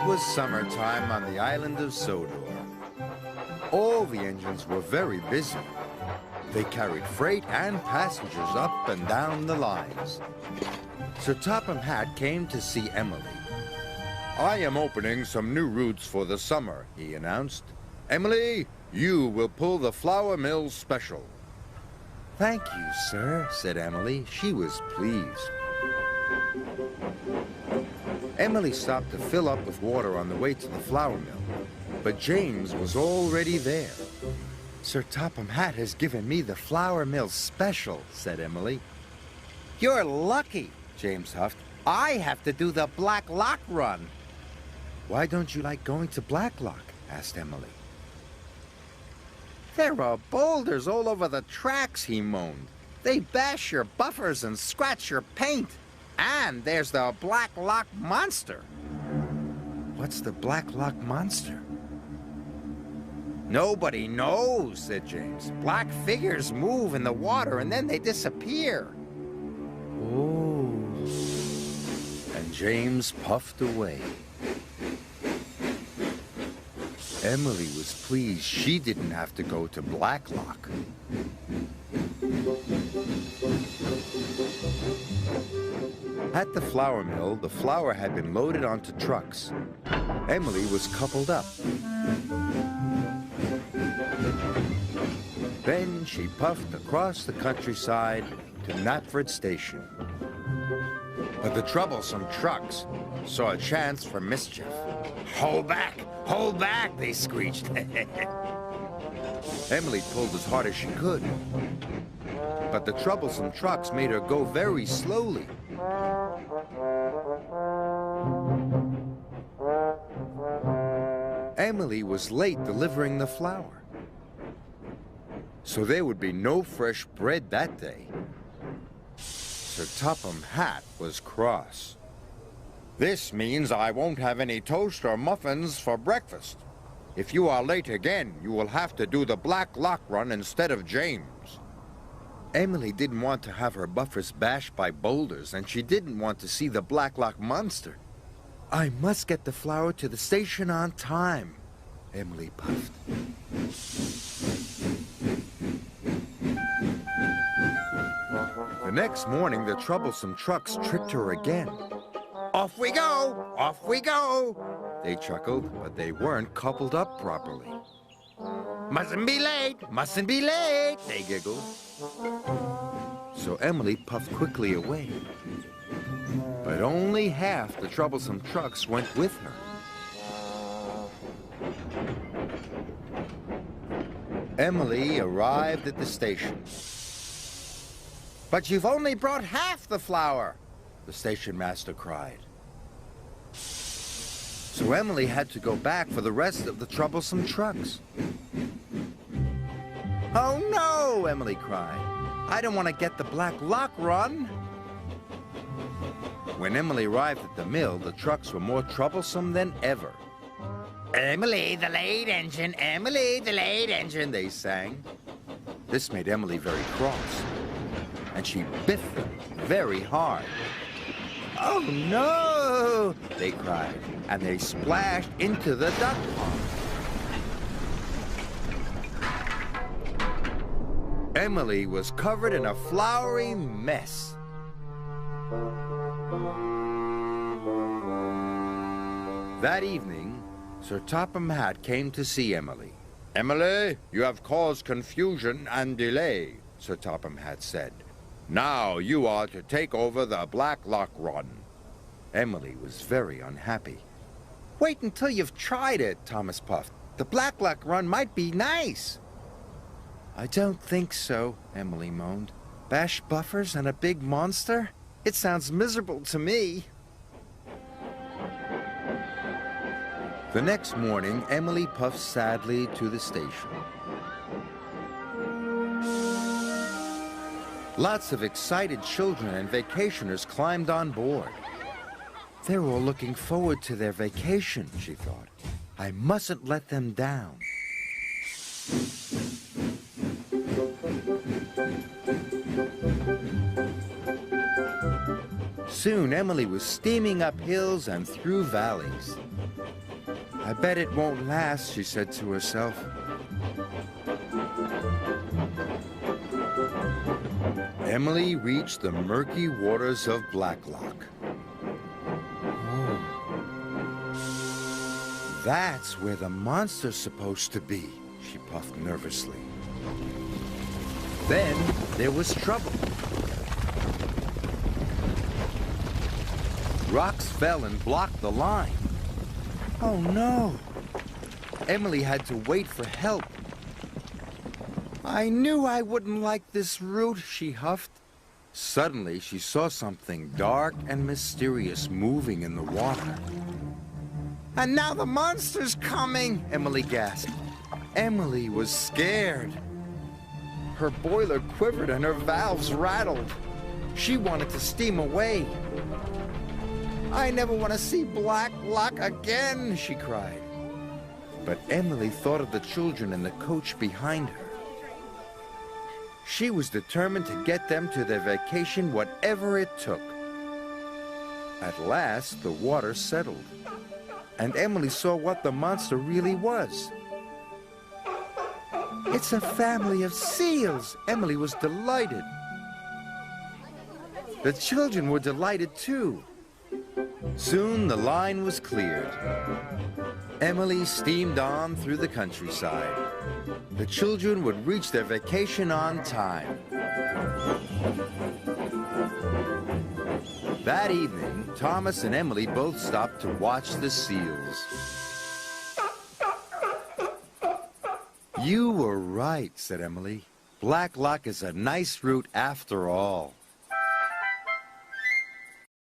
It was summertime on the island of Sodor. All the engines were very busy. They carried freight and passengers up and down the lines. Sir Topham Hatt came to see Emily. "I am opening some new routes for the summer," he announced. "Emily, you will pull the flour mill special." "Thank you, sir," said Emily. She was pleased. Emily stopped to fill up with water on the way to the flour mill, but James was already there. "Sir Topham Hatt has given me the flour mill special," said Emily. "You're lucky," James huffed. "I have to do the Black Lock run." "Why don't you like going to Black Lock?" asked Emily. "There are boulders all over the tracks," he moaned. "They bash your buffers and scratch your paint. And there's the Black Lock monster." "What's the Black Lock monster?" "Nobody knows," said James. "Black figures move in the water and then they disappear." "Oh." And James puffed away. Emily was pleased she didn't have to go to Black Lock. At the flour mill, the flour had been loaded onto trucks. Emily was coupled up. Then she puffed across the countryside to Knapford Station. But the troublesome trucks saw a chance for mischief. "Hold back! Hold back!" they screeched. Emily pulled as hard as she could. But the troublesome trucks made her go very slowly. Emily was late delivering the flour, so there would be no fresh bread that day. Sir Topham Hatt was cross. "This means I won't have any toast or muffins for breakfast. If you are late again, you will have to do the Black Lock run instead of James." Emily didn't want to have her buffers bashed by boulders, and she didn't want to see the Black Lock monster. "I must get the flour to the station on time," Emily puffed. The next morning, the troublesome trucks tricked her again. "Off we go! Off we go!" They chuckled, but they weren't coupled up properly. "Mustn't be late! Mustn't be late!" they giggled. So Emily puffed quickly away. But only half the troublesome trucks went with her. Emily arrived at the station. "But you've only brought half the flour," the station master cried. So Emily had to go back for the rest of the troublesome trucks. "Oh no!" Emily cried. "I don't want to get the Black Lock run." When Emily arrived at the mill, the trucks were more troublesome than ever. "Emily, the late engine! Emily, the late engine!" they sang. This made Emily very cross, and she biffed them very hard. "Oh no!" they cried, and they splashed into the duck pond. Emily was covered in a floury mess. That evening, Sir Topham Hatt came to see Emily. "Emily, you have caused confusion and delay," Sir Topham Hatt said. "Now you are to take over the Black Lock run." Emily was very unhappy. "Wait until you've tried it," Thomas puffed. "The Black Lock run might be nice." "I don't think so," Emily moaned. "Bash buffers and a big monster? It sounds miserable to me." The next morning, Emily puffed sadly to the station. Lots of excited children and vacationers climbed on board. They're all looking forward to their vacation, she thought. I mustn't let them down. Soon, Emily was steaming up hills and through valleys. I bet it won't last, she said to herself. Emily reached the murky waters of Blacklock. Oh. That's where the monster's supposed to be, she puffed nervously. Then there was trouble. Rocks fell and blocked the line. Oh no! Emily had to wait for help. I knew I wouldn't like this route, she huffed. Suddenly, she saw something dark and mysterious moving in the water. And now the monster's coming, Emily gasped. Emily was scared. Her boiler quivered and her valves rattled. She wanted to steam away. I never want to see Blacklock again, she cried. But Emily thought of the children in the coach behind her. She was determined to get them to their vacation, whatever it took. At last, the water settled, and Emily saw what the monster really was. It's a family of seals! Emily was delighted. The children were delighted too. Soon the line was cleared. Emily steamed on through the countryside. The children would reach their vacation on time. That evening, Thomas and Emily both stopped to watch the seals. You were right, said Emily. Blacklock is a nice route after all.